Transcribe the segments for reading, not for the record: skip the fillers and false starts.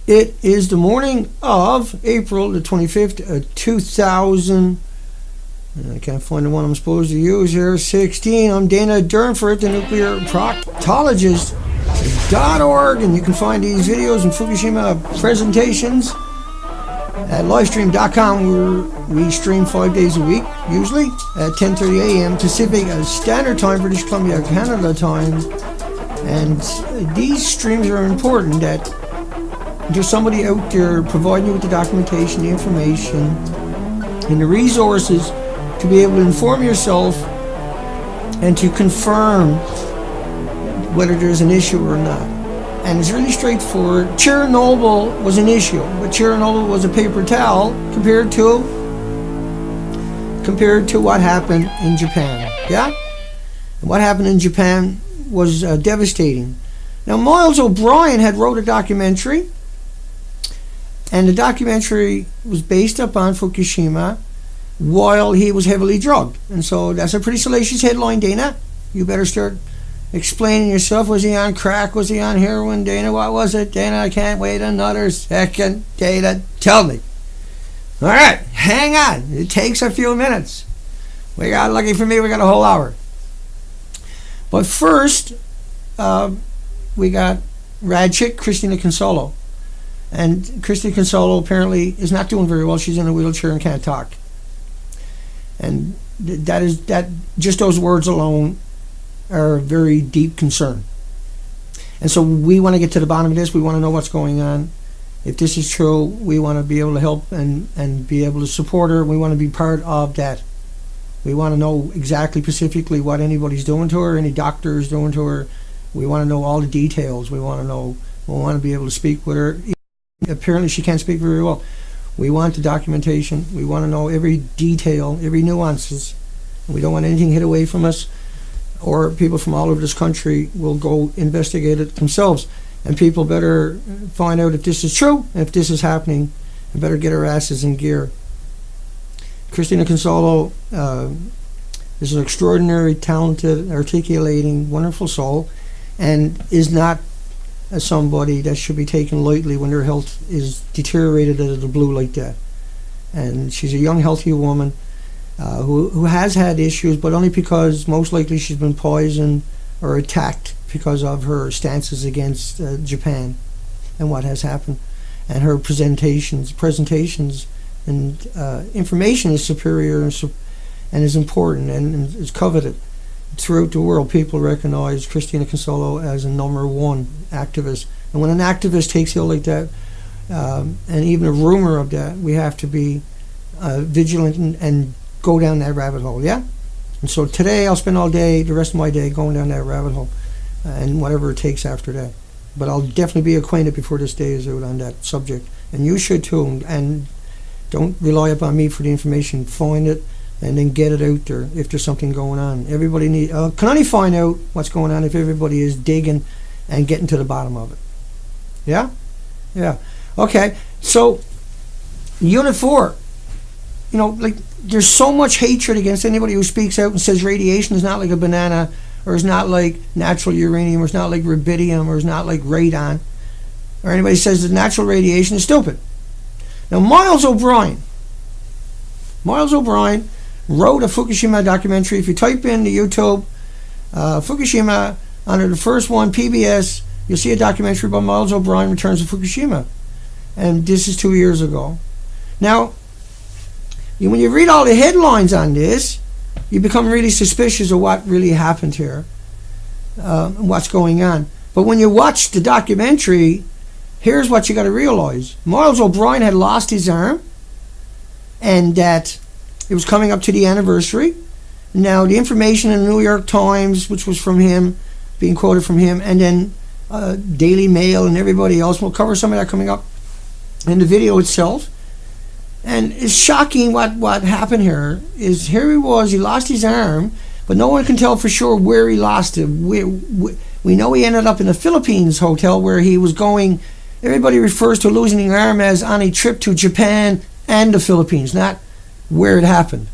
It is the morning of April the 25th, 2000. I can't find the one I'm supposed to use here. 16. I'm Dana Durnford, the nuclear proctologist.org, and you can find these videos and Fukushima presentations at livestream.com, where we stream 5 days a week, usually at 10:30 a.m. Pacific Standard Time, British Columbia, Canada time. And these streams are important that there's somebody out there providing you with the documentation, the information, and the resources to be able to inform yourself and to confirm whether there's an issue or not. And it's really straightforward. Chernobyl was an issue, but Chernobyl was a paper towel compared to what happened in Japan. Yeah? And what happened in Japan was devastating. Now, Miles O'Brien had wrote a documentary, and the documentary was based upon Fukushima while he was heavily drugged. And so that's a pretty salacious headline, Dana. You better start explaining yourself. Was he on crack? Was he on heroin, Dana? What was it, Dana? I can't wait another second. Dana, tell me. All right, hang on. It takes a few minutes. Lucky for me, we got a whole hour. But first, we got rad chick Christina Consolo. And Christina Consolo apparently is not doing very well. She's in a wheelchair and can't talk. And that just those words alone are a very deep concern. And so we want to get to the bottom of this. We want to know what's going on. If this is true, we want to be able to help and be able to support her. We want to be part of that. We want to know exactly, specifically what anybody's doing to her, any doctor is doing to her. We want to know all the details. We want to be able to speak with her. Apparently she can't speak very well. We want the documentation. We want to know every detail, every nuances. We don't want anything hid away from us, or people from all over this country will go investigate it themselves. And people better find out if this is true, and if this is happening, and better get our asses in gear. Christina Consolo is an extraordinary, talented, articulating, wonderful soul, and is not somebody that should be taken lightly when their health is deteriorated out of the blue like that. And she's a young, healthy woman who has had issues, but only because most likely she's been poisoned or attacked because of her stances against Japan and what has happened. And her presentations and information is superior and is important and is coveted. Throughout the world, people recognize Christina Consolo as a #1 activist. And when an activist takes ill like that, and even a rumor of that, we have to be vigilant and go down that rabbit hole, yeah? And so today I'll spend all day, the rest of my day, going down that rabbit hole, and whatever it takes after that. But I'll definitely be acquainted before this day is out on that subject. And you should too. And don't rely upon me for the information. Find it and then get it out there if there's something going on. Everybody can only find out what's going on if everybody is digging and getting to the bottom of it. Yeah? Yeah. Okay. So, Unit 4. There's so much hatred against anybody who speaks out and says radiation is not like a banana, or is not like natural uranium, or is not like rubidium, or is not like radon, or anybody says that natural radiation is stupid. Now, Miles O'Brien wrote a Fukushima documentary. If you type in the YouTube Fukushima under the first one, PBS, you'll see a documentary about Miles O'Brien Returns to Fukushima. And this is 2 years ago. Now, when you read all the headlines on this, you become really suspicious of what really happened here, and what's going on. But when you watch the documentary, here's what you got to realize. Miles O'Brien had lost his arm, and that it was coming up to the anniversary. Now, the information in the New York Times, which was from him, being quoted from him, and then Daily Mail and everybody else, will cover some of that coming up in the video itself. And it's shocking what happened here. Here he was, he lost his arm, but no one can tell for sure where he lost it. We know he ended up in the Philippines hotel where he was going. Everybody refers to losing the arm as on a trip to Japan and the Philippines, not where it happened.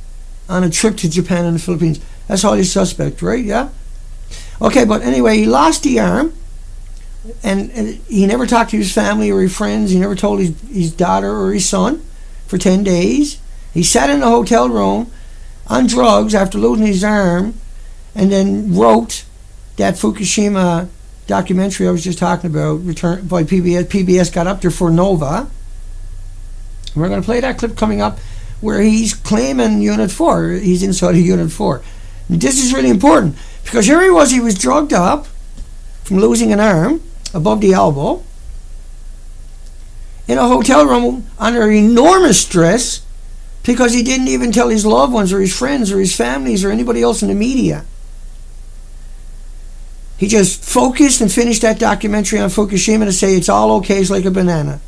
On a trip to Japan and the Philippines. That's highly suspect, right? Yeah? Okay, but anyway, he lost the arm And he never talked to his family or his friends. He never told his daughter or his son for 10 days. He sat in a hotel room on drugs after losing his arm, and then wrote that Fukushima documentary I was just talking about, returned by PBS. PBS got up there for Nova. And we're going to play that clip coming up where he's claiming Unit 4. He's inside of Unit 4. And this is really important because here he was drugged up from losing an arm above the elbow in a hotel room under enormous stress because he didn't even tell his loved ones or his friends or his families or anybody else in the media. He just focused and finished that documentary on Fukushima to say it's all okay, it's like a banana.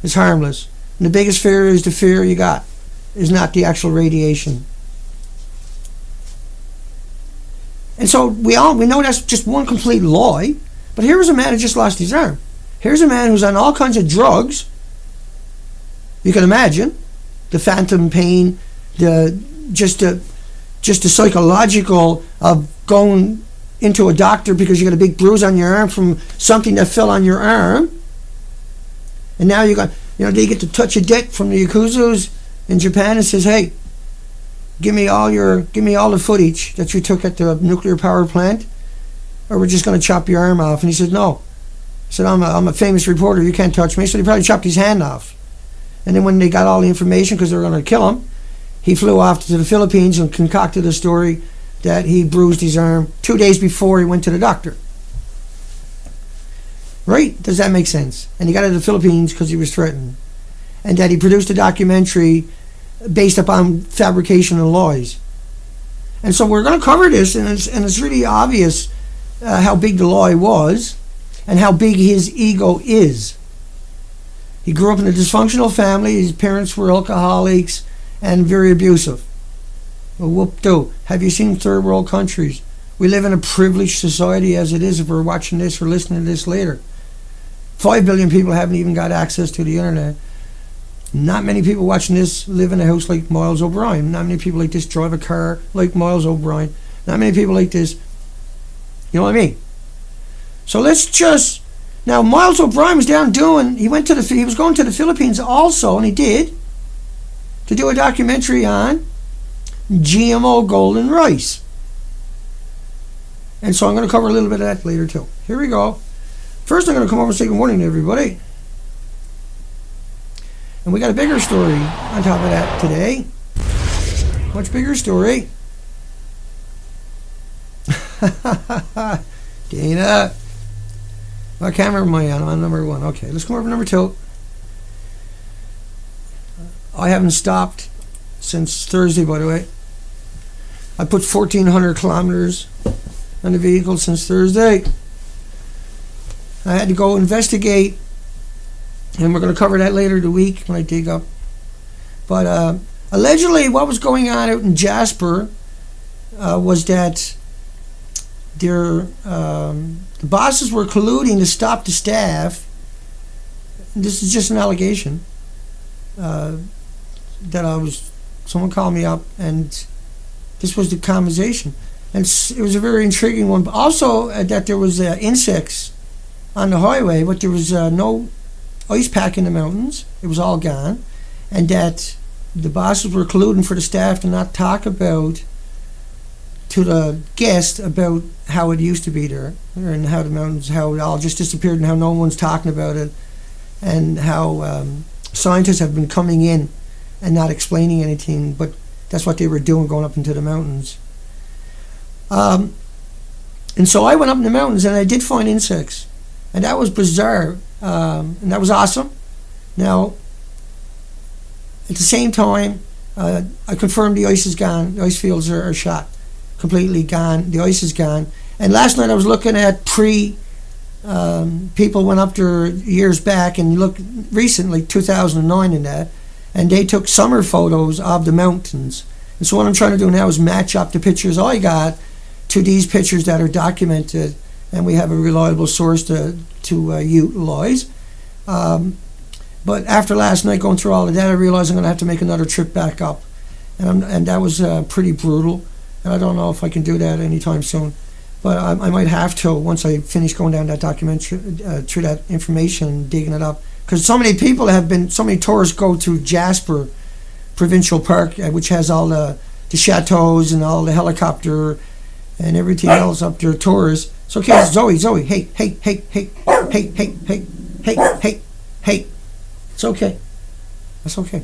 It's harmless. And the biggest fear is the fear you got, is not the actual radiation. And so we know that's just one complete lie. But here was a man who just lost his arm. Here's a man who's on all kinds of drugs. You can imagine the phantom pain, just the psychological of going into a doctor because you got a big bruise on your arm from something that fell on your arm, and now they get to touch a dick from the yakuzas in Japan and says, "Hey, give me all the footage that you took at the nuclear power plant, or we're just going to chop your arm off." And he said, "No." He said, I'm a famous reporter. You can't touch me." So they probably chopped his hand off. And then when they got all the information because they were going to kill him, he flew off to the Philippines and concocted a story that he bruised his arm 2 days before he went to the doctor. Right? Does that make sense? And he got to the Philippines because he was threatened. And that he produced a documentary based upon fabrication and lies. And so we're going to cover this, and it's really obvious how big the lie was and how big his ego is. He grew up in a dysfunctional family. His parents were alcoholics and very abusive. Well, whoop-do. Have you seen third world countries? We live in a privileged society as it is if we're watching this or listening to this later. 5 billion people haven't even got access to the internet. Not many people watching this live in a house like Miles O'Brien. Not many people like this drive a car like Miles O'Brien. Not many people like this. You know what I mean? So let's just... Now, Miles O'Brien was down doing... He was going to the Philippines also, and he did, to do a documentary on GMO golden rice. And so I'm going to cover a little bit of that later too. Here we go. First, I'm going to come over and say good morning to everybody. And we got a bigger story on top of that today. Much bigger story. Dana. What camera am I on? I'm on number 1. Okay, let's come over to number 2. I haven't stopped since Thursday, by the way. I put 1,400 kilometers on the vehicle since Thursday. I had to go investigate, and we're going to cover that later in the week when I dig up. But allegedly what was going on out in Jasper was that the bosses were colluding to stop the staff. This is just an allegation someone called me up, and this was the conversation. And it was a very intriguing one. But also that there was insects on the highway, but there was no ice pack in the mountains. It was all gone. And that the bosses were colluding for the staff to not talk about to the guest about how it used to be there, and how the mountains, how it all just disappeared, and how no one's talking about it, and how scientists have been coming in and not explaining anything, but that's what they were doing, going up into the mountains. And so I went up in the mountains and I did find insects, and that was bizarre, and that was awesome. Now, at the same time, I confirmed the ice is gone. The ice fields are shot, completely gone. The ice is gone. And last night I was looking at people went up there years back and looked recently, 2009 and that, and they took summer photos of the mountains. And so what I'm trying to do now is match up the pictures I got to these pictures that are documented, and we have a reliable source to utilize. But after last night going through all of that, I realized I'm going to have to make another trip back up, and that was pretty brutal, and I don't know if I can do that anytime soon. But I might have to once I finish going down that documentary, through that information, digging it up. Because so many tourists go to Jasper Provincial Park, which has all the chateaus and all the helicopter and everything else up there, tourists. It's okay, Zoe, hey. It's okay. That's okay.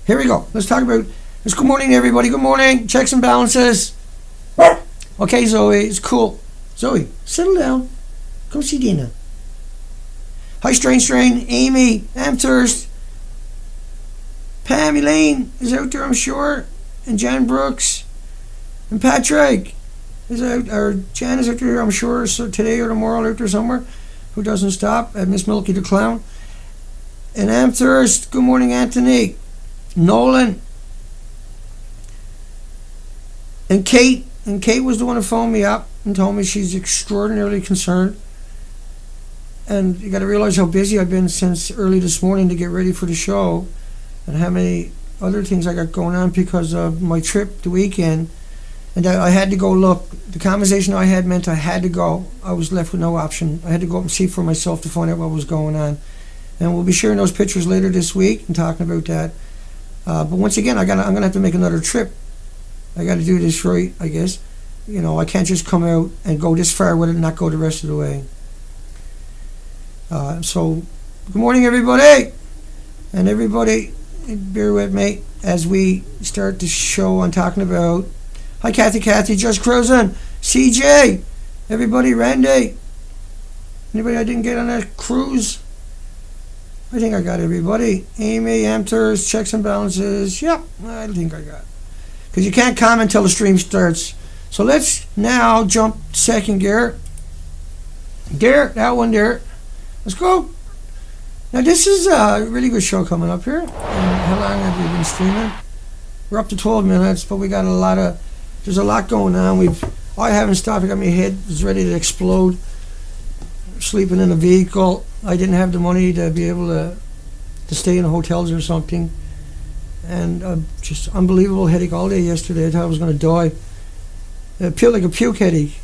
Here we go. Let's talk about this. Good morning, everybody. Good morning. Checks and balances. Okay, Zoe, it's cool. Zoe, settle down. Come see Dina. Hi, Strain. Amy, Amthurst. Pam, Elaine is out there, I'm sure. And Jan Brooks. And Patrick is out, or Jan is out there, I'm sure, so today or tomorrow out there somewhere. Who doesn't stop? Miss Milky the Clown. And Amthurst. Good morning, Anthony. Nolan. And Kate. And Kate was the one who phoned me up and told me she's extraordinarily concerned. And you got to realize how busy I've been since early this morning to get ready for the show, and how many other things I got going on because of my trip the weekend. And I had to go look. The conversation I had meant I had to go. I was left with no option. I had to go up and see for myself to find out what was going on. And we'll be sharing those pictures later this week and talking about that. But once again, I'm going to have to make another trip. I got to do this right, I guess. You know, I can't just come out and go this far with it and not go the rest of the way. So, good morning, everybody. And everybody, bear with me as we start the show I'm talking about. Hi, Kathy, just cruising. CJ, everybody, Randy. Anybody I didn't get on that cruise? I think I got everybody. Amy, Amthurst, checks and balances. Yep, I think I got. Because you can't comment until the stream starts. So let's now jump second gear. There, that one there. Let's go. Now this is a really good show coming up here. And how long have we been streaming? We're up to 12 minutes, but we got there's a lot going on. I haven't stopped. I got my head is ready to explode. Sleeping in a vehicle. I didn't have the money to be able to stay in hotels or something. And just unbelievable headache all day yesterday. I thought I was going to die. It felt like a puke headache.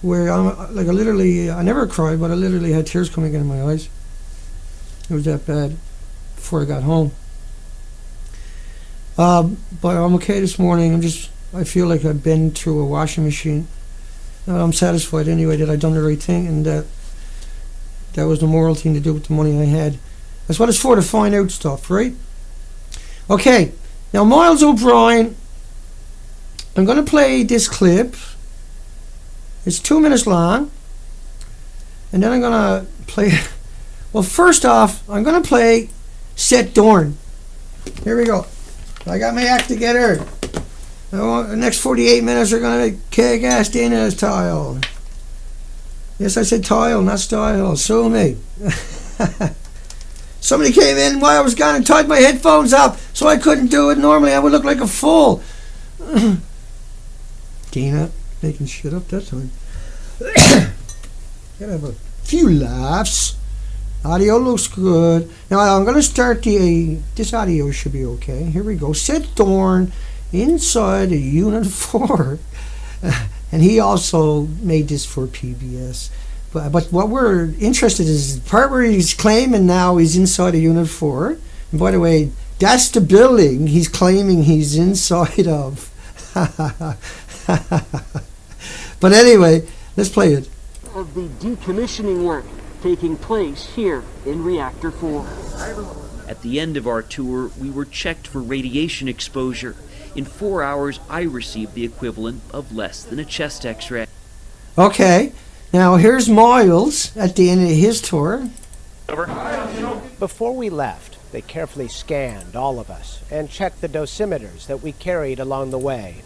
Where I never cried, but I literally had tears coming into my eyes. It was that bad before I got home. But I'm okay this morning. I feel like I've been through a washing machine. I'm satisfied anyway that I've done the right thing, and that was the moral thing to do with the money I had. That's what it's for, to find out stuff, right? Okay, now Miles O'Brien, I'm going to play this clip. It's 2 minutes long, and then I'm going to play. Well, first off, I'm going to play Seth Doane. Here we go. I got my act together. The next 48 minutes are going to kick ass Dana's tile. Yes, I said tile, not style. Sue me. Somebody came in while I was gone and tied my headphones up, so I couldn't do it. Normally, I would look like a fool. Dana, making shit up that time. Gotta have a few laughs. Audio looks good. Now I'm going to start this audio should be okay. Here we go. Seth Doane inside a Unit 4. And he also made this for PBS. But what we're interested in is the part where he's claiming now he's inside a Unit 4. And by the way, that's the building he's claiming he's inside of. But anyway, let's play it. Of the decommissioning work taking place here in Reactor 4. At the end of our tour, we were checked for radiation exposure. In 4 hours, I received the equivalent of less than a chest x-ray. Okay, now here's Miles at the end of his tour. Over. Before we left, they carefully scanned all of us and checked the dosimeters that we carried along the way.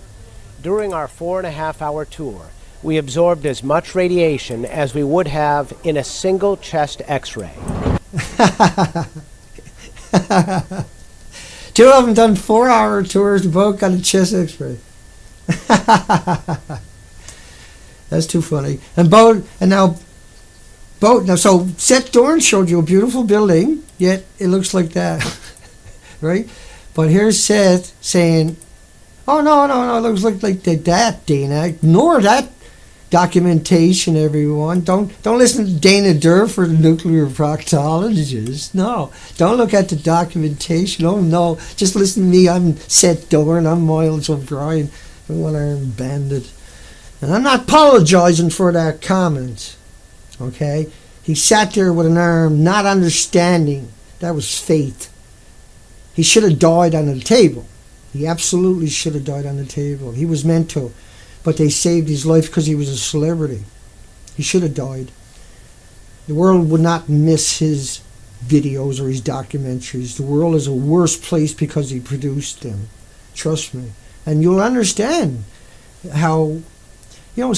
During our 4.5-hour tour, we absorbed as much radiation as we would have in a single chest x-ray. Two of them done 4-hour tours, both got a chest x-ray. That's too funny. So Seth Doane showed you a beautiful building, yet it looks like that. Right? But here's Seth saying, Oh, no. It looks like that, Dana. Ignore that documentation, everyone. Don't listen to Dana Durford, the nuclear proctologist. No, don't look at the documentation. Oh, no. Just listen to me. I'm Seth Doane. I'm Miles O'Brien, the one-armed bandit. And I'm not apologizing for that comment, okay? He sat there with an arm, not understanding. That was fate. He should have died on the table. He absolutely should have died on the table. He was meant to. But they saved his life because he was a celebrity. He should have died. The world would not miss his videos or his documentaries. The world is a worse place because he produced them. Trust me. And you'll understand how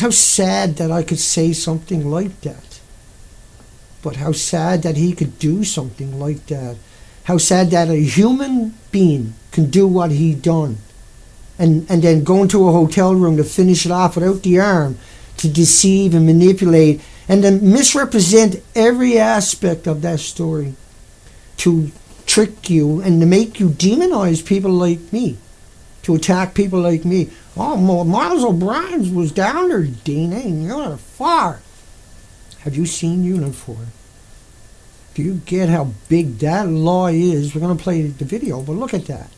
sad that I could say something like that. But how sad that he could do something like that. How sad that a human being can do what he done. And then go into a hotel room to finish it off without the arm, to deceive and manipulate, and then misrepresent every aspect of that story, to trick you and to make you demonize people like me, to attack people like me. Oh, Miles O'Brien was down there, Dana, and you're far. Have you seen Unit 4? Do you get how big that lie is? We're going to play the video, but look at that.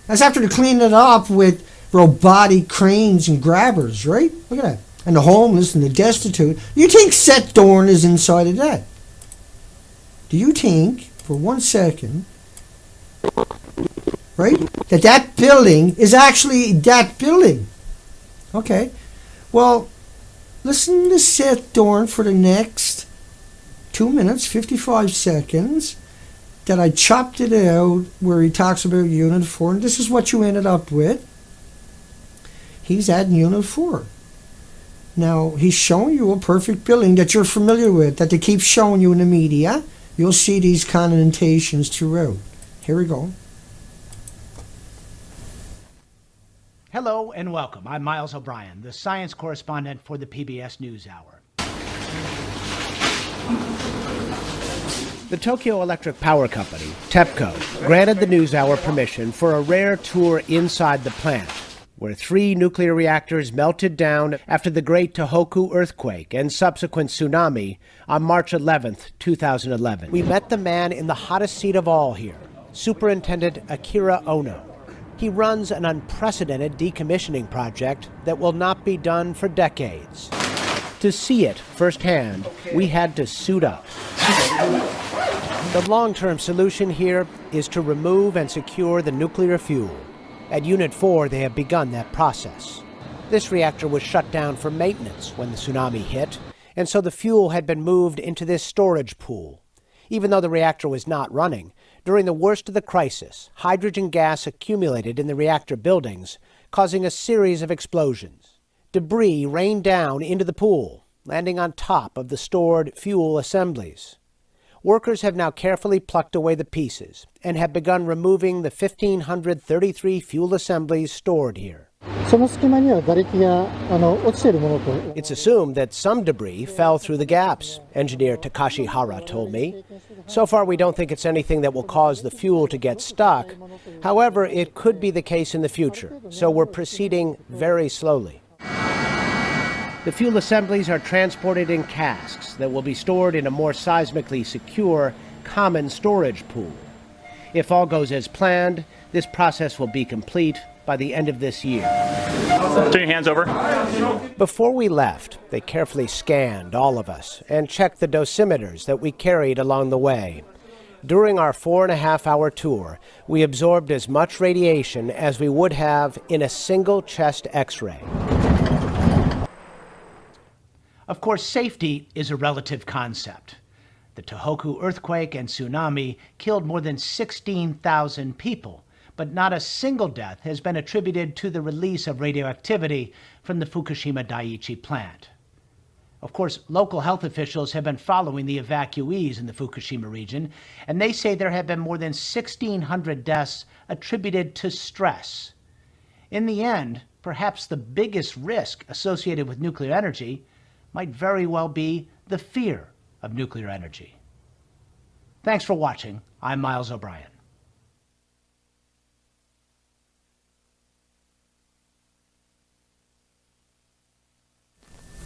That's after they cleaned it up with robotic cranes and grabbers, right? Look at that. And the homeless and the destitute. You think Seth Doane is inside of that? Do you think, for 1 second, right, that building is actually that building? Okay. Well, listen to Seth Doane for the next 2 minutes, 55 seconds. That I chopped it out where he talks about Unit 4, and this is what you ended up with. He's at Unit 4. Now, he's showing you a perfect building that you're familiar with, that they keep showing you in the media. You'll see these connotations throughout. Here we go. Hello and welcome. I'm Miles O'Brien, the science correspondent for the PBS NewsHour. The Tokyo Electric Power Company, Tepco, granted the NewsHour permission for a rare tour inside the plant, where 3 nuclear reactors melted down after the Great Tohoku earthquake and subsequent tsunami on March 11th, 2011. We met the man in the hottest seat of all here, Superintendent Akira Ono. He runs an unprecedented decommissioning project that will not be done for decades. To see it firsthand, we had to suit up. The long-term solution here is to remove and secure the nuclear fuel. At Unit 4, they have begun that process. This reactor was shut down for maintenance when the tsunami hit, and so the fuel had been moved into this storage pool. Even though the reactor was not running, during the worst of the crisis, hydrogen gas accumulated in the reactor buildings, causing a series of explosions. Debris rained down into the pool, landing on top of the stored fuel assemblies. Workers have now carefully plucked away the pieces and have begun removing the 1,533 fuel assemblies stored here. It's assumed that some debris fell through the gaps, engineer Takashi Hara told me. So far, we don't think it's anything that will cause the fuel to get stuck. However, it could be the case in the future, so we're proceeding very slowly. The fuel assemblies are transported in casks that will be stored in a more seismically secure common storage pool. If all goes as planned, this process will be complete by the end of this year. Turn your hands over. Before we left, they carefully scanned all of us and checked the dosimeters that we carried along the way. During our 4.5-hour tour, we absorbed as much radiation as we would have in a single chest X-ray. Of course, safety is a relative concept. The Tohoku earthquake and tsunami killed more than 16,000 people, but not a single death has been attributed to the release of radioactivity from the Fukushima Daiichi plant. Of course, local health officials have been following the evacuees in the Fukushima region, and they say there have been more than 1,600 deaths attributed to stress. In the end, perhaps the biggest risk associated with nuclear energy might very well be the fear of nuclear energy. Thanks for watching. I'm Miles O'Brien.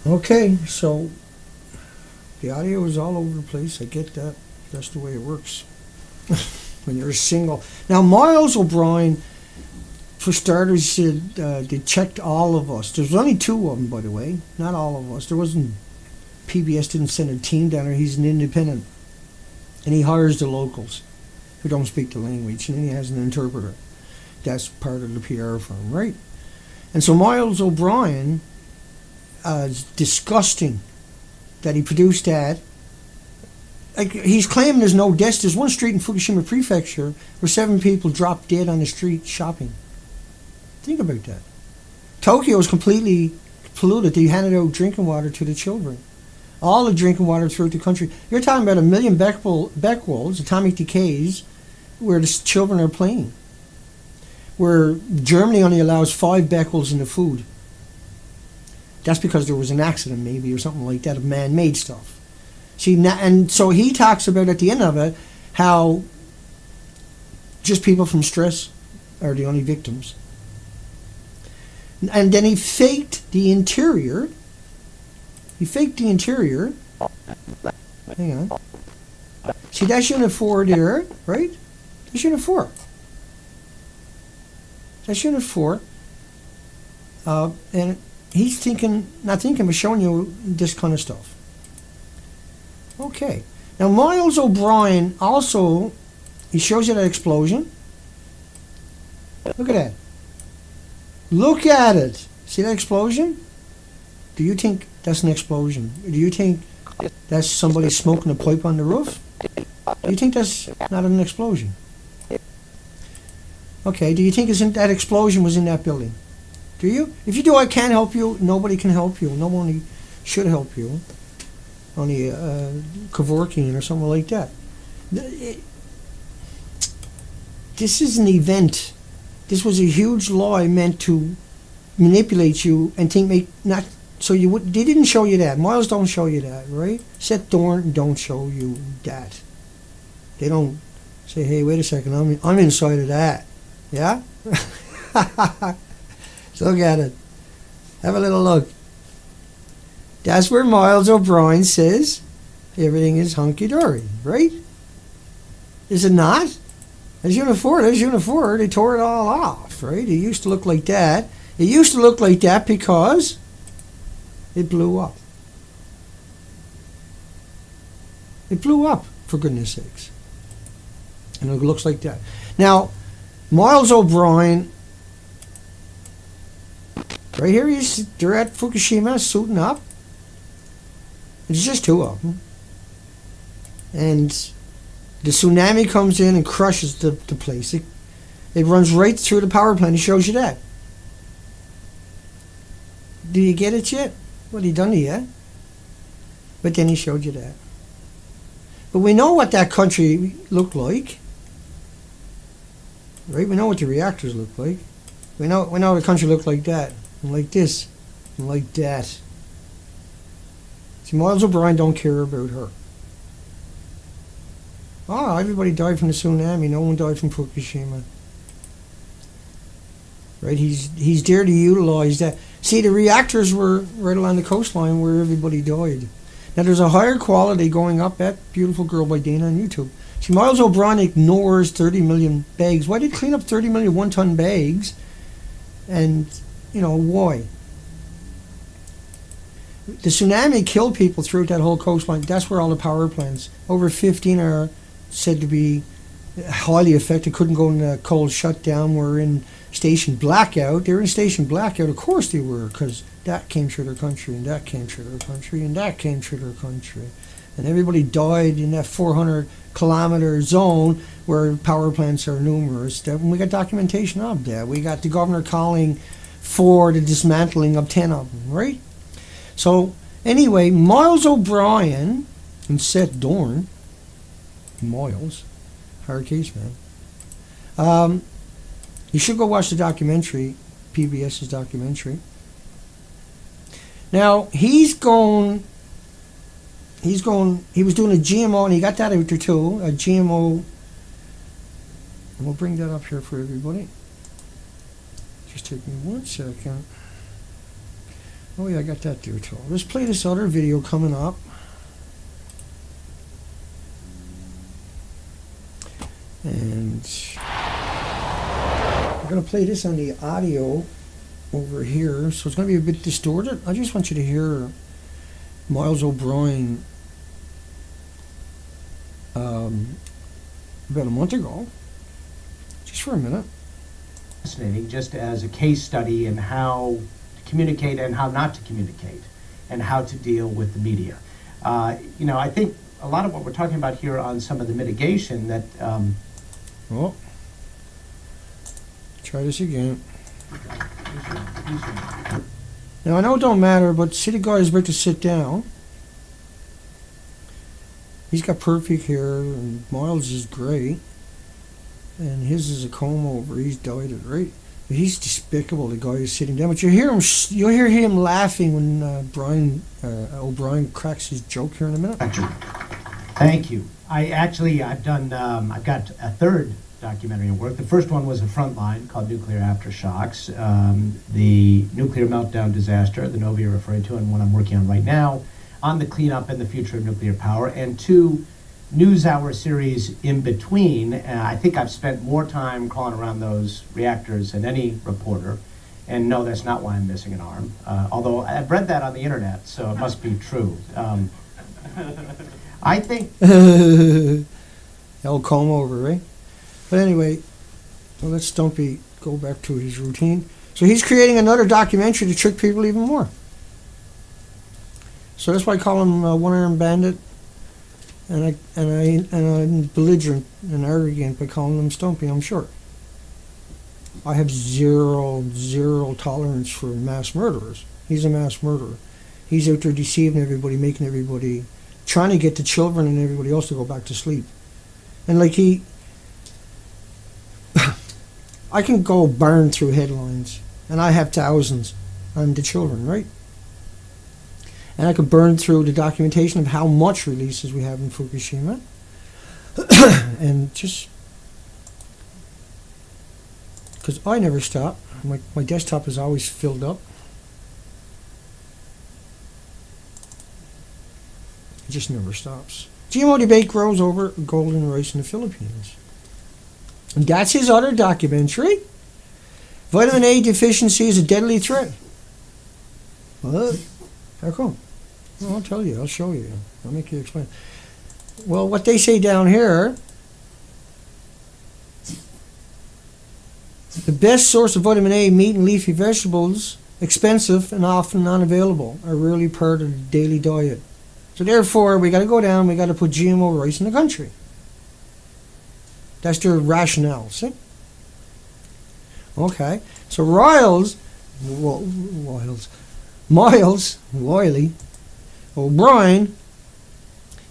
Okay, so the audio is all over the place. I get that. That's the way it works when you're single. Now, Miles O'Brien, for starters, said they checked all of us. There's only 2 of them, by the way, not all of us. There wasn't. PBS didn't send a team down there. He's an independent, and he hires the locals who don't speak the language, and then he has an interpreter. That's part of the PR firm, right? And so Miles O'Brien is disgusting that he produced that. Like, he's claiming there's no deaths. There's one street in Fukushima Prefecture where 7 people dropped dead on the street shopping. Think about that. Tokyo is completely polluted. They handed out drinking water to the children. All the drinking water throughout the country. You're talking about 1 million becquerels, atomic decays, where the children are playing. Where Germany only allows 5 becquerels in the food. That's because there was an accident, maybe, or something like that, of man-made stuff. See, and so he talks about at the end of it how just people from stress are the only victims. And then he faked the interior. Hang on. See, that's Unit 4 there, right? That's Unit 4. That's Unit 4. And he's not thinking, but showing you this kind of stuff. Okay. Now, Miles O'Brien also, he shows you that explosion. Look at that. Look at it. See that explosion? Do you think that's an explosion? Do you think that's somebody smoking a pipe on the roof? Do you think that's not an explosion? Okay, do you think that explosion was in that building? Do you? If you do, I can't help you. Nobody can help you. Nobody should help you. Only Kevorkian or something like that. This is an event. This was a huge lie meant to manipulate you and not so you would. They didn't show you that. Miles don't show you that, right? Seth Doane don't show you that. They don't say, "Hey, wait a second, I'm inside of that." Yeah. So look at it. Have a little look. That's where Miles O'Brien says everything is hunky-dory, right? Is it not? There's Unit 4, there's Unit 4. They tore it all off, right? It used to look like that. It used to look like that because it blew up. It blew up, for goodness sakes. And it looks like that. Now, Miles O'Brien, right here, they're at Fukushima suiting up. It's just 2 of them. And the tsunami comes in and crushes the place. It runs right through the power plant. It shows you that. Do you get it yet? What he done to you? But then he showed you that. But we know what that country looked like. Right? We know what the reactors look like. We know the country looked like that. And like this. And like that. See, Miles O'Brien don't care about her. Oh, everybody died from the tsunami. No one died from Fukushima. Right? He's there to utilize that. See, the reactors were right along the coastline where everybody died. Now, there's a higher quality going up. That beautiful girl by Dana on YouTube. See, Miles O'Brien ignores 30 million bags. Why did he clean up 30 million one-ton bags? And, why? The tsunami killed people throughout that whole coastline. That's where all the power plants, over 15 are said to be highly affected, couldn't go in a cold shutdown, were in station blackout. They were in station blackout, of course they were, because that came through their country, and that came through their country, and that came through their country. And everybody died in that 400-kilometer zone where power plants are numerous. And we got documentation of that. We got the governor calling for the dismantling of 10 of them, right? So, anyway, Miles O'Brien and Seth Doane, Miles, hard case, man. You should go watch the documentary, PBS's documentary. Now, he was doing a GMO, and he got that out there too, a GMO, and we'll bring that up here for everybody. Just take me 1 second. Oh yeah, I got that there too. Let's play this other video coming up. And I'm going to play this on the audio over here, so it's going to be a bit distorted. I just want you to hear Miles O'Brien about a month ago, just for a minute. Fascinating, just as a case study in how to communicate and how not to communicate, and how to deal with the media. You know, I think a lot of what we're talking about here on some of the mitigation that... Oh, try this again. Now I know it don't matter, but see the guy is about to sit down. He's got perfect hair, and Miles is great, and his is a comb over. He's dyed it right. But he's despicable. The guy is sitting down, but you'll hear him laughing when O'Brien cracks his joke here in a minute. Thank you. I've done, I've got a third documentary work. The first one was a Frontline called Nuclear Aftershocks, the nuclear meltdown disaster that Novi are referring to, and one I'm working on right now on the cleanup and the future of nuclear power, and 2 NewsHour series in between. I think I've spent more time crawling around those reactors than any reporter, and no, that's not why I'm missing an arm, although I've read that on the internet, so it must be true. I think... Old comb over, right? But anyway, well, let Stumpy go back to his routine. So he's creating another documentary to trick people even more. So that's why I call him one-armed bandit, and I'm belligerent and arrogant by calling him Stumpy. I'm short. I have zero tolerance for mass murderers. He's a mass murderer. He's out there deceiving everybody, making everybody, trying to get the children and everybody else to go back to sleep. And like I can go burn through headlines, and I have thousands on the children, right? And I could burn through the documentation of how much releases we have in Fukushima. And just because I never stop. My desktop is always filled up. It just never stops. GMO debate grows over golden rice in the Philippines. And that's his other documentary. Vitamin A deficiency is a deadly threat. What? How come? Well, I'll tell you. I'll show you. I'll make you explain. Well, what they say down here, the best source of vitamin A, meat and leafy vegetables, expensive and often unavailable, are rarely part of the daily diet. So therefore, we got to go down, we got to put GMO rice in the country. That's their rationale, see? Okay, so Miles Wiley O'Brien,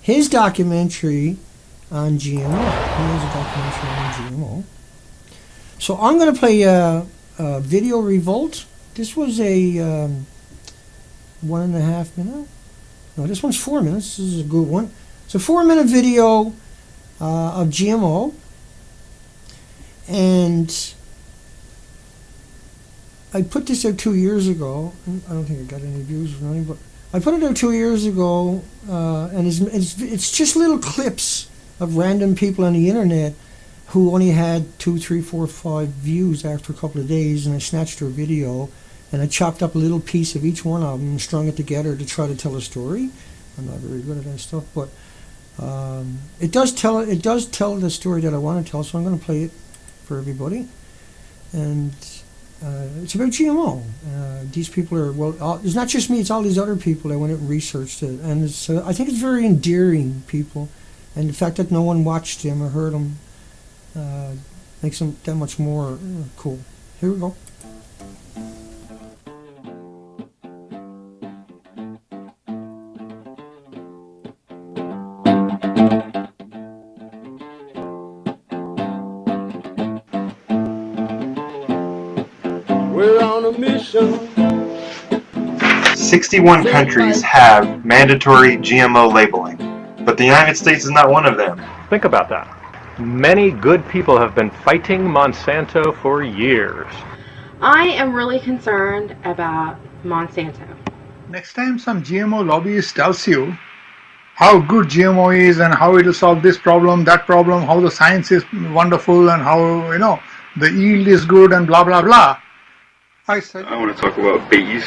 his documentary on GMO. He has a documentary on GMO. So I'm going to play a video revolt. This was a 1.5 minute. No, this one's 4 minutes. This is a good one. It's a 4-minute video of GMO. And I put this out 2 years ago. I don't think I got any views or anything, but I put it out 2 years ago, and it's just little clips of random people on the internet who only had 2, 3, 4, 5 views after a couple of days, and I snatched their video, and I chopped up a little piece of each one of them and strung it together to try to tell a story. I'm not very good at that stuff, but it does tell the story that I want to tell, so I'm going to play it for everybody. And it's about GMO. These people are, well, it's not just me, it's all these other people that went out and researched it. And it's, I think it's very endearing, people. And the fact that no one watched them or heard them makes them that much more cool. Here we go. We're on a mission. 61 countries have mandatory GMO labeling, but the United States is not one of them. Think about that. Many good people have been fighting Monsanto for years. I am really concerned about Monsanto. Next time some GMO lobbyist tells you how good GMO is and how it will solve this problem, that problem, how the science is wonderful and how, the yield is good and blah, blah, blah. I want to talk about bees.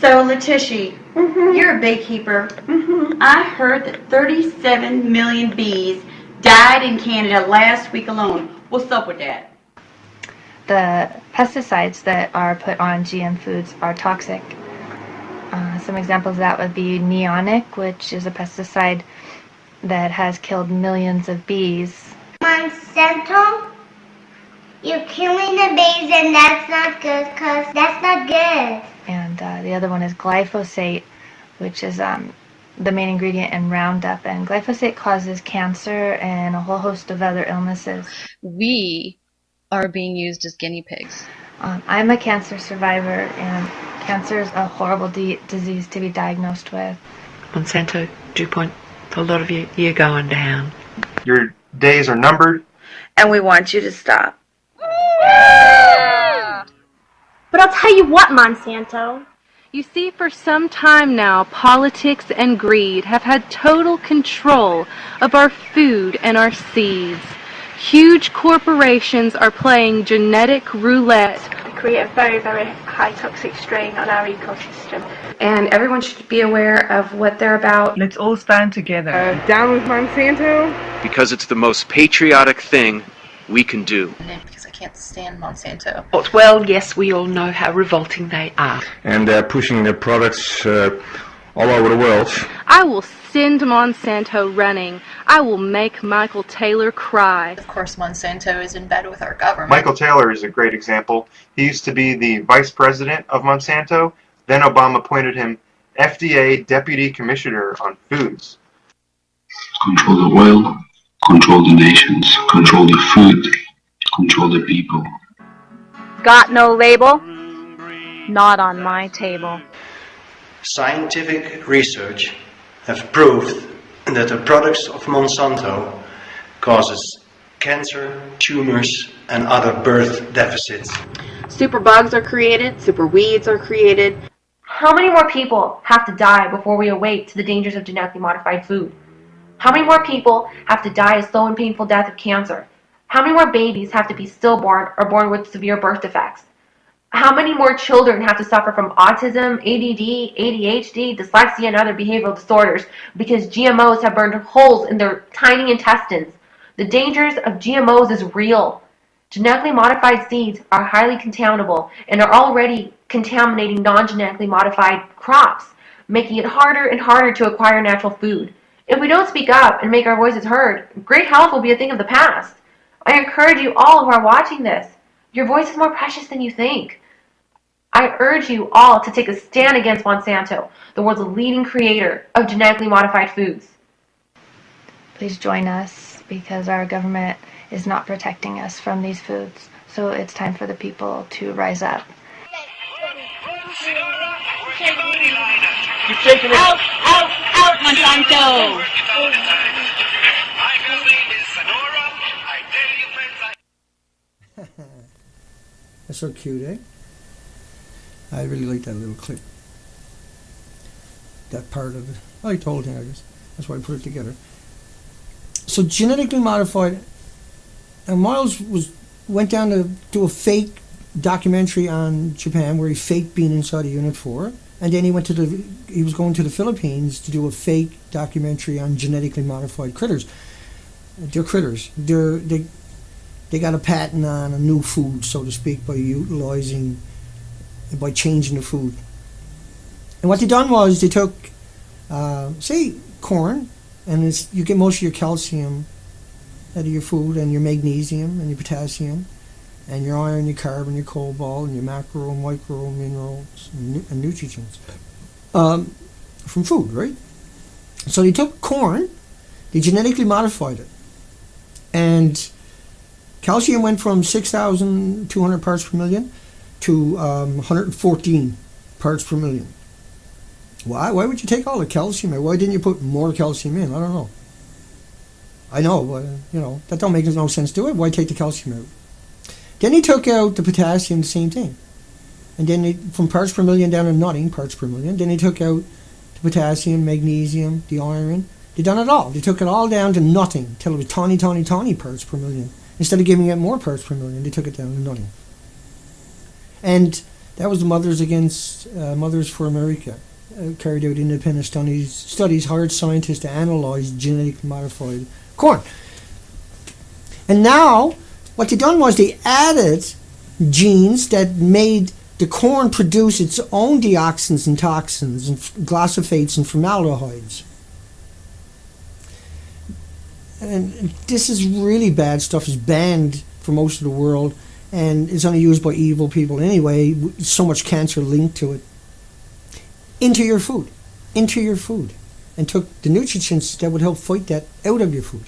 So, Letitia, you're a beekeeper. I heard that 37 million bees died in Canada last week alone. What's up with that? The pesticides that are put on GM foods are toxic. Some examples of that would be neonic, which is a pesticide that has killed millions of bees. Monsanto, you're killing the bees and that's not good because that's not good. And the other one is glyphosate, which is the main ingredient in Roundup. And glyphosate causes cancer and a whole host of other illnesses. We are being used as guinea pigs. I'm a cancer survivor, and cancer is a horrible disease to be diagnosed with. Monsanto, DuPont, a lot of you, you're going down. Your days are numbered. And we want you to stop. But I'll tell you what, Monsanto. You see, for some time now, politics and greed have had total control of our food and our seeds. Huge corporations are playing genetic roulette. They create a very, very high toxic strain on our ecosystem. And everyone should be aware of what they're about. Let's all stand together. Down with Monsanto. Because it's the most patriotic thing we can do. Because I can't stand Monsanto. Well, yes, we all know how revolting they are. And they're pushing their products all over the world. I will send Monsanto running. I will make Michael Taylor cry. Of course, Monsanto is in bed with our government. Michael Taylor is a great example. He used to be the vice president of Monsanto. Then Obama appointed him FDA Deputy Commissioner on Foods. Control the oil, control the nations, control the food, control the people. Got no label? Not on my table. Scientific research have proved that the products of Monsanto causes cancer, tumors, and other birth deficits. Superbugs are created, super weeds are created. How many more people have to die before we awake to the dangers of genetically modified food? How many more people have to die a slow and painful death of cancer? How many more babies have to be stillborn or born with severe birth defects? How many more children have to suffer from autism, ADD, ADHD, dyslexia, and other behavioral disorders because GMOs have burned holes in their tiny intestines? The dangers of GMOs is real. Genetically modified seeds are highly contaminable and are already contaminating non-genetically modified crops, making it harder and harder to acquire natural food. If we don't speak up and make our voices heard, great health will be a thing of the past. I encourage you all who are watching this. Your voice is more precious than you think. I urge you all to take a stand against Monsanto, the world's leading creator of genetically modified foods. Please join us because our government is not protecting us from these foods. So it's time for the people to rise up. You've taken it. Out, Monsanto! That's so cute, eh? I really like that little clip. That part of it. I liked the whole thing, I guess. That's why I put it together. So genetically modified. And Miles went down to do a fake documentary on Japan where he faked being inside a Unit 4. And then he was going to the Philippines to do a fake documentary on genetically modified critters. They're critters. They got a patent on a new food, so to speak, by changing the food. And what they done was they took, say, corn, and you get most of your calcium out of your food, and your magnesium, and your potassium, and your iron, your carbon, your cobalt, and your macro and micro minerals and nutrients from food, right? So they took corn, they genetically modified it, and calcium went from 6,200 parts per million to 114 parts per million. Why would you take all the calcium out? Why didn't you put more calcium in? I don't know. I know, but that don't make no sense to it. Why take the calcium out? Then he took out the potassium, the same thing. And then from parts per million down to nothing, parts per million. Then he took out the potassium, magnesium, the iron. They done it all. They took it all down to nothing till it was tiny, tiny, tiny parts per million. Instead of giving it more parts per million, they took it down to nothing. And that was the Mothers for America. Carried out independent studies, hired scientists to analyze genetically modified corn. And now, what they done was they added genes that made the corn produce its own dioxins and toxins and glyphosates and formaldehydes. And this is really bad stuff. It's banned for most of the world, and it's only used by evil people anyway. So much cancer linked to it. Into your food, and took the nutrients that would help fight that out of your food.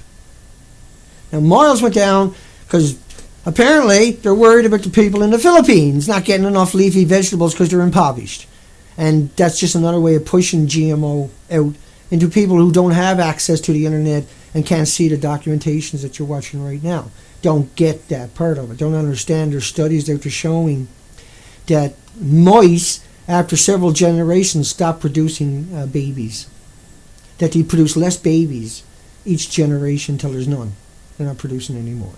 Now, morals went down because apparently they're worried about the people in the Philippines not getting enough leafy vegetables because they're impoverished. And that's just another way of pushing GMO out into people who don't have access to the internet and can't see the documentations that you're watching right now. Don't get that part of it. Don't understand. There's studies that are showing that mice, after several generations, stop producing babies. That they produce less babies each generation till there's none. They're not producing anymore.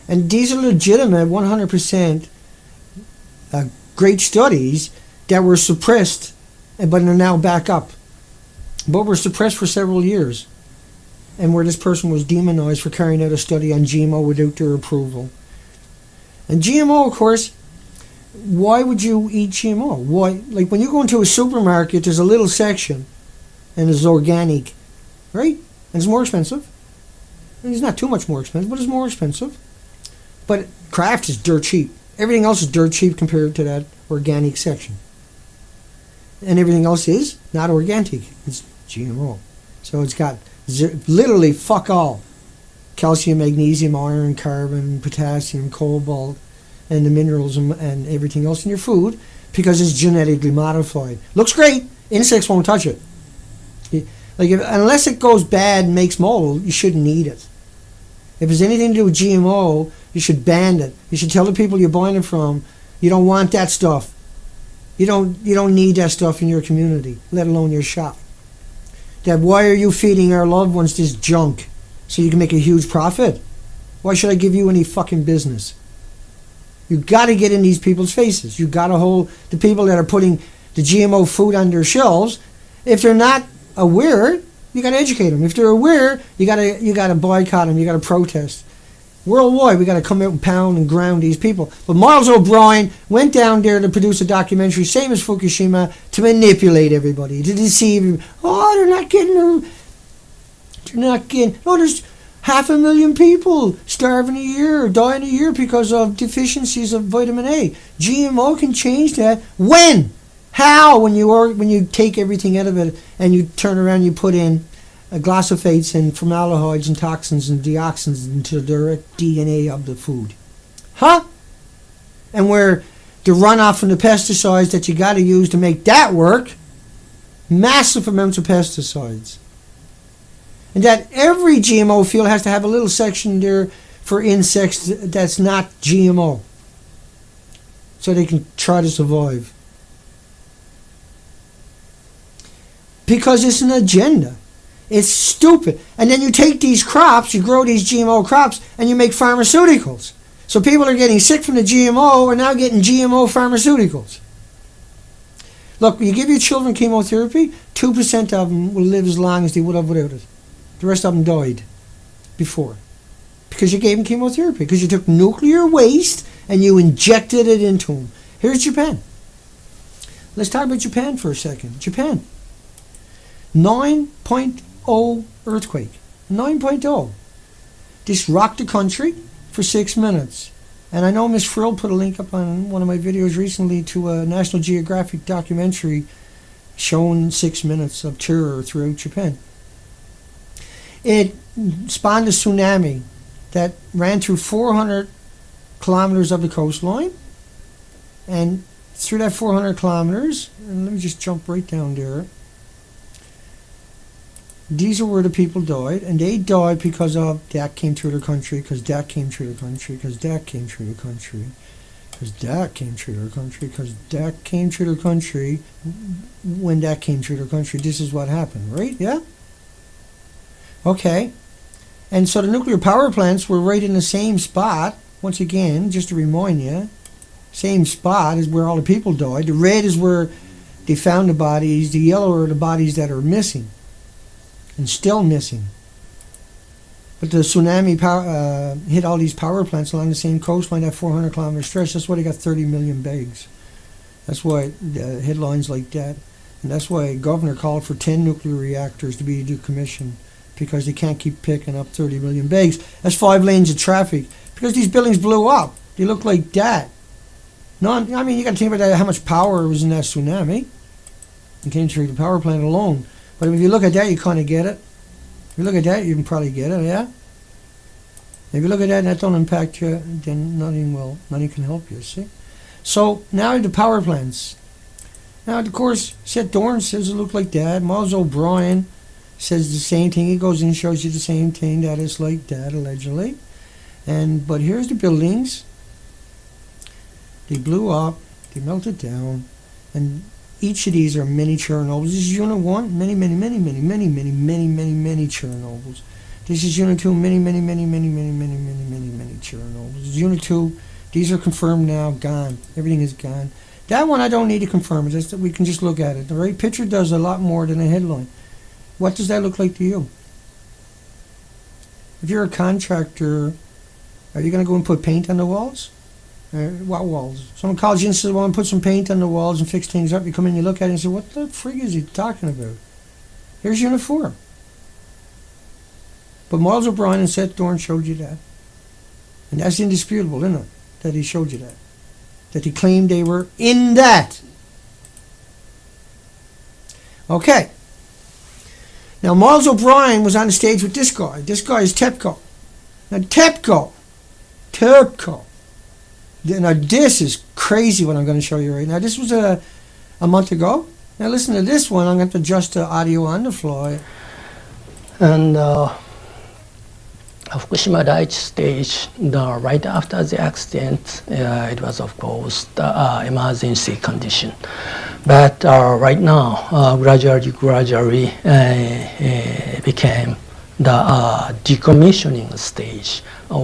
And these are legitimate, 100% great studies that were suppressed, but are now back up. But were suppressed for several years. And where this person was demonized for carrying out a study on GMO without their approval. And GMO, of course, why would you eat GMO? Why? Like when you go into a supermarket, there's a little section, and it's organic, right? And it's more expensive. And it's not too much more expensive, but it's more expensive. But Kraft is dirt cheap. Everything else is dirt cheap compared to that organic section. And everything else is not organic. It's GMO. So it's got literally fuck all. Calcium, magnesium, iron, carbon, potassium, cobalt, and the minerals and everything else in your food because it's genetically modified. Looks great. Insects won't touch it. Unless it goes bad and makes mold, you shouldn't eat it. If there's anything to do with GMO, you should ban it. You should tell the people you're buying it from, you don't want that stuff. You don't need that stuff in your community, let alone your shop. That why are you feeding our loved ones this junk so you can make a huge profit? Why should I give you any fucking business? You got to get in these people's faces. You got to hold the people that are putting the GMO food on their shelves. If they're not aware, you got to educate them. If they're aware, you got to boycott them. You got to protest. Worldwide, we got to come out and pound and ground these people. But Miles O'Brien went down there to produce a documentary, same as Fukushima, to manipulate everybody, to deceive them. Oh, they're not getting. Oh, there's 500,000 people starving a year or dying a year because of deficiencies of vitamin A. GMO can change that. When? How? When you take everything out of it and you turn around and you put in glyphosates and formaldehydes and toxins and dioxins into the direct DNA of the food. Huh? And where the runoff from the pesticides that you got to use to make that work, massive amounts of pesticides. And that every GMO field has to have a little section there for insects that's not GMO. So they can try to survive. Because it's an agenda. It's stupid. And then you take these crops, you grow these GMO crops, and you make pharmaceuticals. So people are getting sick from the GMO are now getting GMO pharmaceuticals. Look, you give your children chemotherapy, 2% of them will live as long as they would have without it. The rest of them died before. Because you gave them chemotherapy. Because you took nuclear waste and you injected it into them. Here's Japan. Let's talk about Japan for a second. Japan. 9.0 earthquake. 9.0. This rocked the country for 6 minutes. And I know Miss Frill put a link up on one of my videos recently to a National Geographic documentary showing 6 minutes of terror throughout Japan. It spawned a tsunami that ran through 400 kilometers of the coastline. And through that 400 kilometers, and let me just jump right down there. these are where the people died, and they died because of that came through their country, because that came through their country, because that came through their country, because that came through their country, because that came through their country, when that came through their country. This is what happened, right? Yeah? Okay. And so the nuclear power plants were right in the same spot, once again, just to remind you, same spot is where all the people died. The red is where they found the bodies, the yellow are the bodies that are missing. And still missing. But the tsunami hit all these power plants along the same coastline at 400 kilometer stretch. That's why they got 30 million bags. That's why the headlines like that. And that's why the governor called for 10 nuclear reactors to be decommissioned, because they can't keep picking up 30 million bags. That's 5 lanes of traffic. Because these buildings blew up. They look like that. I mean, you got to think about that, how much power was in that tsunami. It came through the power plant alone. But if you look at that, you kind of get it. If you look at that, you can probably get it, yeah? If you look at that and that don't impact you, then nothing can help you, see? So now the power plants. Now, of course, Seth Doane says it looked like that. Miles O'Brien says the same thing. He goes in and shows you the same thing, that it's like that, allegedly. But here's the buildings. They blew up. They melted down. And each of these are mini Chernobyls. This is Unit 1, many Chernobyls. This is Unit 2, many Chernobyls. This is Unit 2, these are confirmed now, gone. Everything is gone. That one I don't need to confirm. It's just that we can just look at it. The right picture does a lot more than a headline. What does that look like to you? If you're a contractor, are you going to go and put paint on the walls? What walls? Someone calls you and says, well, put some paint on the walls and fix things up. You come in, you look at it and say, what the frig is he talking about? Here's Unit 4. But Miles O'Brien and Seth Doane showed you that. And that's indisputable, isn't it? That he showed you that. That he claimed they were in that. Okay. Now, Miles O'Brien was on the stage with this guy. This guy is Tepco. Now, Tepco. Now, this is crazy what I'm going to show you right now. This was a month ago. Now, listen to this one. I'm going to adjust the audio on the fly. And Fukushima Daiichi stage, right after the accident, it was, of course, the emergency condition. But right now, gradually became the decommissioning stage,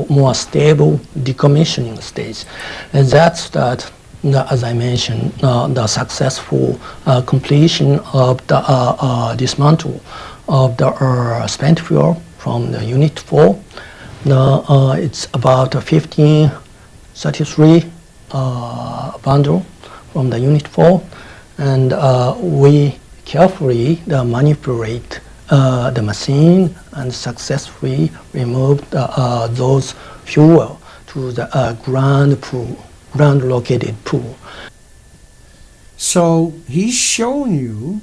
more stable decommissioning stage. And that's that, as I mentioned, the successful completion of the dismantle of the spent fuel from the Unit 4. It's about 1533 bundle from the Unit 4. And we carefully manipulate the machine and successfully remove those fuel to the ground located pool. So he's showing you.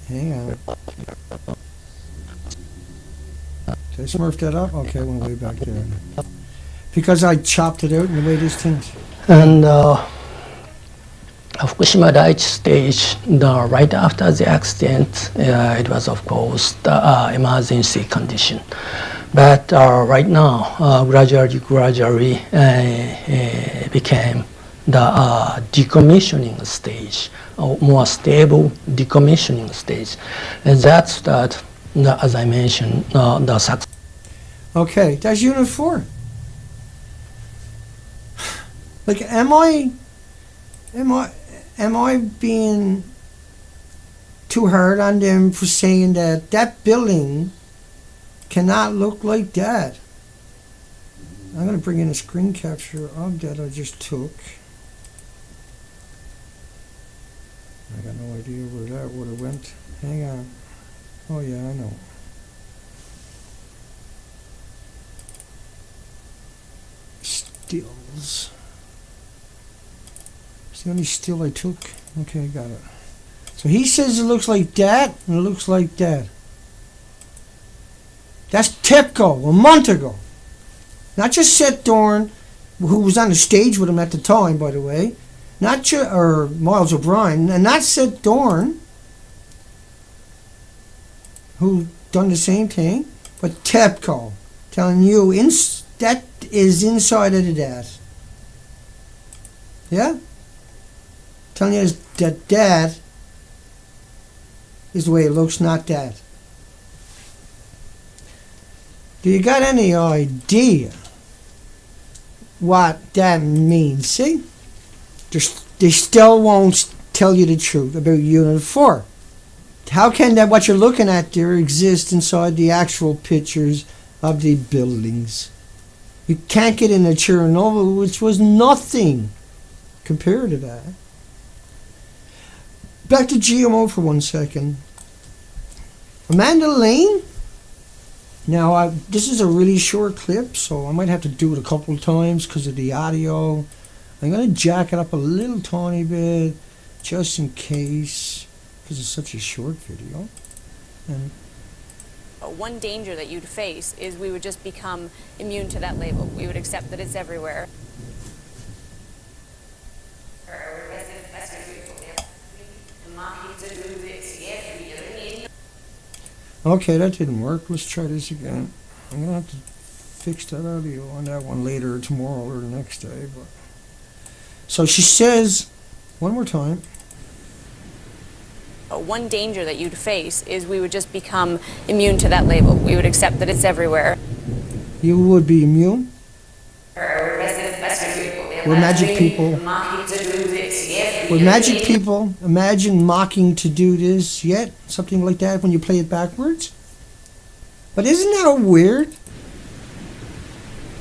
Hang on. Did I smurf that up? Okay, I went way back there. Because I chopped it out in the way this thing's. And Fukushima Daiichi stage, right after the accident, it was, of course, the emergency condition. But right now, gradually became the decommissioning stage, more stable decommissioning stage. And that's that, as I mentioned, the success. Okay, that's Unit 4. Like, am I being too hard on them for saying that that building cannot look like that? I'm going to bring in a screen capture of that I just took. I got no idea where that would have went. Hang on. Oh yeah, I know. Stills. It's the only still I took. Okay, got it. So he says it looks like that, and it looks like that. That's Tepco a month ago. Not just Seth Doane, who was on the stage with him at the time, by the way. Not or Miles O'Brien, and not Seth Doane. who done the same thing, but Tepco telling you that is inside of that. Yeah? Telling you that is the way it looks, not that. Do you got any idea what that means? See? They still won't tell you the truth about Unit 4. How can that, what you're looking at there, exist inside the actual pictures of the buildings? You can't get into Chernobyl, which was nothing compared to that. Back to GMO for 1 second. Amanda Lane. Now, this is a really short clip, so I might have to do it a couple of times because of the audio. I'm going to jack it up a little tiny bit, just in case, because it's such a short video. And one danger that you'd face is we would just become immune to that label. We would accept that it's everywhere. Okay, that didn't work. Let's try this again. I'm going to have to fix that audio on that one later, or tomorrow, or the next day. But so she says, one more time. One danger that you'd face is we would just become immune to that label. We would accept that it's everywhere. You would be immune? We're magic people. We're magic people. Imagine mocking to do this yet. Something like that when you play it backwards. But isn't that weird?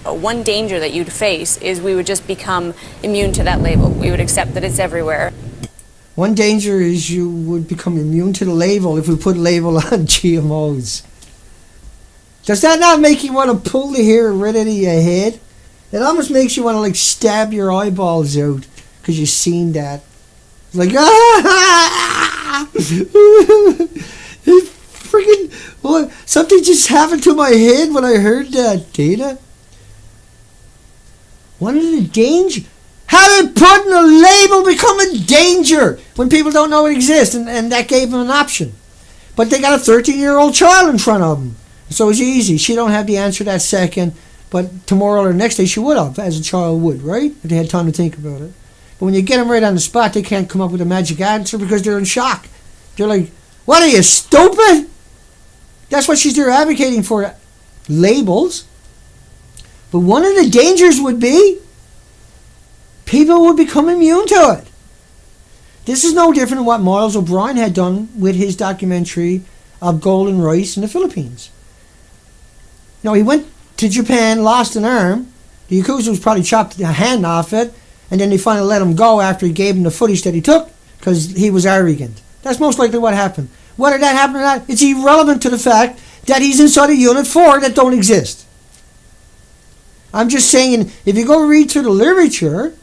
One danger that you'd face is we would just become immune to that label. We would accept that it's everywhere. One danger is you would become immune to the label if we put a label on GMOs. Does that not make you want to pull the hair right out of your head? It almost makes you want to like stab your eyeballs out because you've seen that. It's like, freaking, what? Something just happened to my head when I heard that, Dana. One of the danger. How did putting a label become a danger when people don't know it exists? And that gave them an option. But they got a 13-year-old child in front of them. So it's easy. She don't have the answer that second. But tomorrow or the next day she would have, as a child would, right? If they had time to think about it. But when you get them right on the spot, they can't come up with a magic answer because they're in shock. They're like, what are you, stupid? That's what she's there advocating for, labels. But one of the dangers would be people would become immune to it. This is no different than what Miles O'Brien had done with his documentary of golden rice in the Philippines. Now, he went to Japan, lost an arm. The Yakuza was probably chopped a hand off it, and then they finally let him go after he gave him the footage that he took because he was arrogant. That's most likely what happened. Whether that happened or not, it's irrelevant to the fact that he's inside of Unit 4 that don't exist. I'm just saying, if you go read through the literature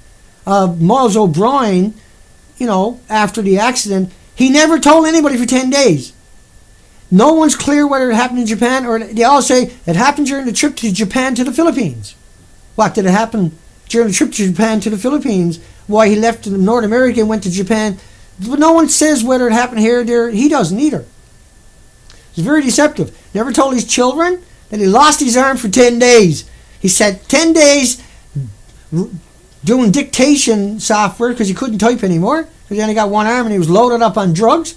of Miles O'Brien, you know, after the accident, he never told anybody for 10 days. No one's clear whether it happened in Japan, or they all say it happened during the trip to Japan to the Philippines. What, did it happen during the trip to Japan to the Philippines? Why he left North America and went to Japan? But no one says whether it happened here or there. He doesn't either. It's very deceptive. Never told his children that he lost his arm for 10 days. He said 10 days doing dictation software because he couldn't type anymore because he only got one arm and he was loaded up on drugs.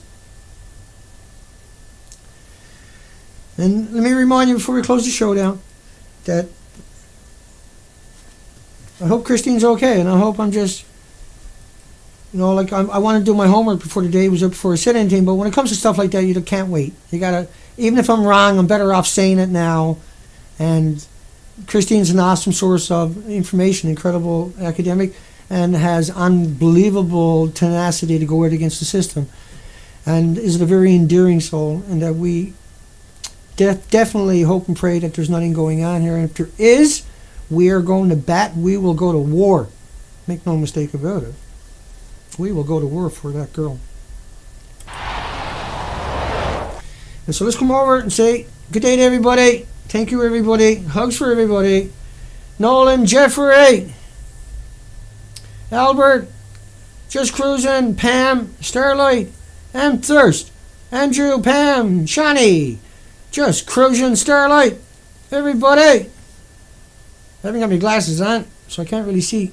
And let me remind you before we close the show down that I hope Christine's okay, and I hope I'm just, you know, like I want to do my homework before the day was up before I said anything, but when it comes to stuff like that, you can't wait. You gotta, even if I'm wrong, I'm better off saying it now. And Christine's an awesome source of information, incredible academic, and has unbelievable tenacity to go out against the system. And is a very endearing soul, and that we definitely hope and pray that there's nothing going on here. And if there is, we are going to bat. We will go to war. Make no mistake about it. We will go to war for that girl. And so let's come over and say good day to everybody. Thank you, everybody. Hugs for everybody. Nolan, Jeffrey, Albert, Just Cruising, Pam, Starlight, and Thirst, Andrew, Pam, Shani, Just cruising starlight. Everybody. I haven't got my glasses on, so I can't really see.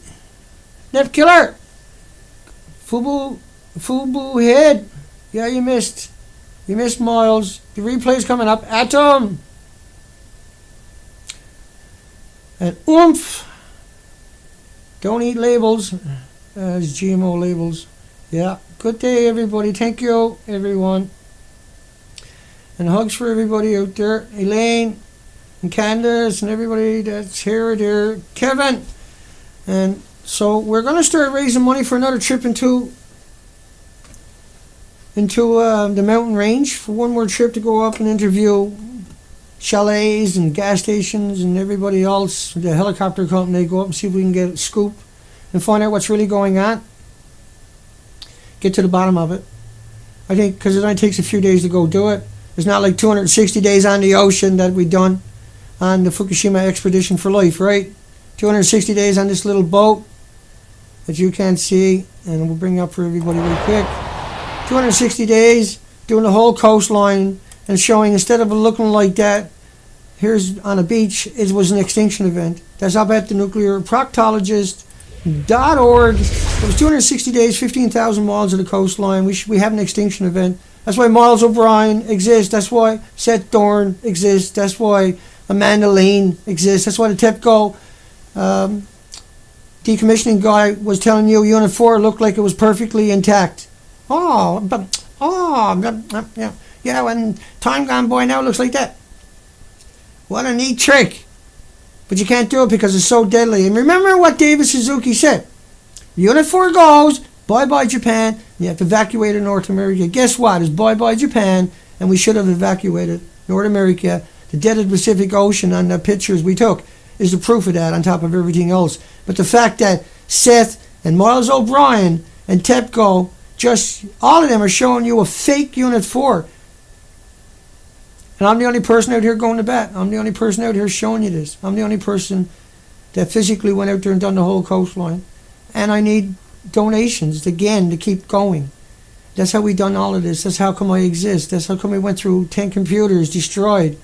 Nep Killer. Fubu Head. Yeah, you missed. You missed Miles. The replay's coming up. Atom. And Oomph. Don't eat labels as GMO labels. Yeah. Good day, everybody. Thank you, everyone. And hugs for everybody out there. Elaine and Candace and everybody that's here or there. Kevin. And so we're going to start raising money for another trip into the mountain range, for one more trip to go up and interview chalets and gas stations and everybody else, the helicopter company, go up and see if we can get a scoop and find out what's really going on. Get to the bottom of it. I think because it only takes a few days to go do it. It's not like 260 days on the ocean that we done on the Fukushima expedition for life, right? 260 days on this little boat that you can't see, and we'll bring up for everybody real quick. 260 days doing the whole coastline and showing, instead of looking like that, here's on a beach, it was an extinction event. That's up at the nuclearproctologist.org. It was 260 days, 15,000 miles of the coastline. We have an extinction event. That's why Miles O'Brien exists. That's why Seth Doane exists. That's why Amanda Lane exists. That's why the Tepco decommissioning guy was telling you Unit 4 looked like it was perfectly intact. Yeah, when time gone by now looks like that. What a neat trick. But you can't do it because it's so deadly. And remember what David Suzuki said. Unit 4 goes, bye-bye Japan, you have to evacuate North America. Guess what? It's bye-bye Japan, and we should have evacuated North America. The dead of the Pacific Ocean on the pictures we took is the proof of that on top of everything else. But the fact that Seth and Miles O'Brien and Tepco, just all of them are showing you a fake Unit 4. And I'm the only person out here going to bat. I'm the only person out here showing you this. I'm the only person that physically went out there and done the whole coastline. And I need donations, again, to keep going. That's how we done all of this. That's how come I exist. That's how come we went through 10 computers destroyed.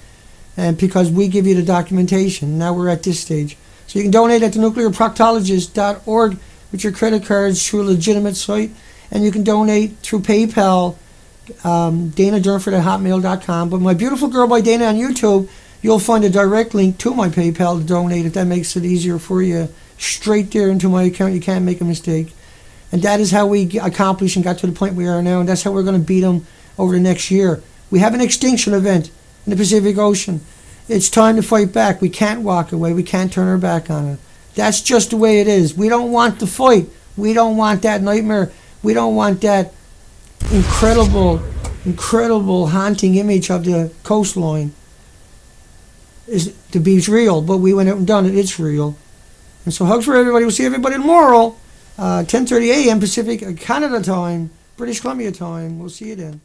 And because we give you the documentation. Now we're at this stage. So you can donate at the nuclearproctologist.org with your credit cards through a legitimate site. And you can donate through PayPal, Dana Durnford at hotmail.com. But my beautiful girl by Dana on YouTube, you'll find a direct link to my PayPal to donate if that makes it easier for you. Straight there into my account. You can't make a mistake. And that is how we accomplished and got to the point we are now. And that's how we're going to beat them over the next year. We have an extinction event in the Pacific Ocean. It's time to fight back. We can't walk away. We can't turn our back on it. That's just the way it is. We don't want the fight. We don't want that nightmare. We don't want that incredible haunting image of the coastline to be real. But we went out and done it. It's real. And so hugs for everybody. We'll see everybody tomorrow, 10:30 a.m. Pacific Canada time, British Columbia time. We'll see you then.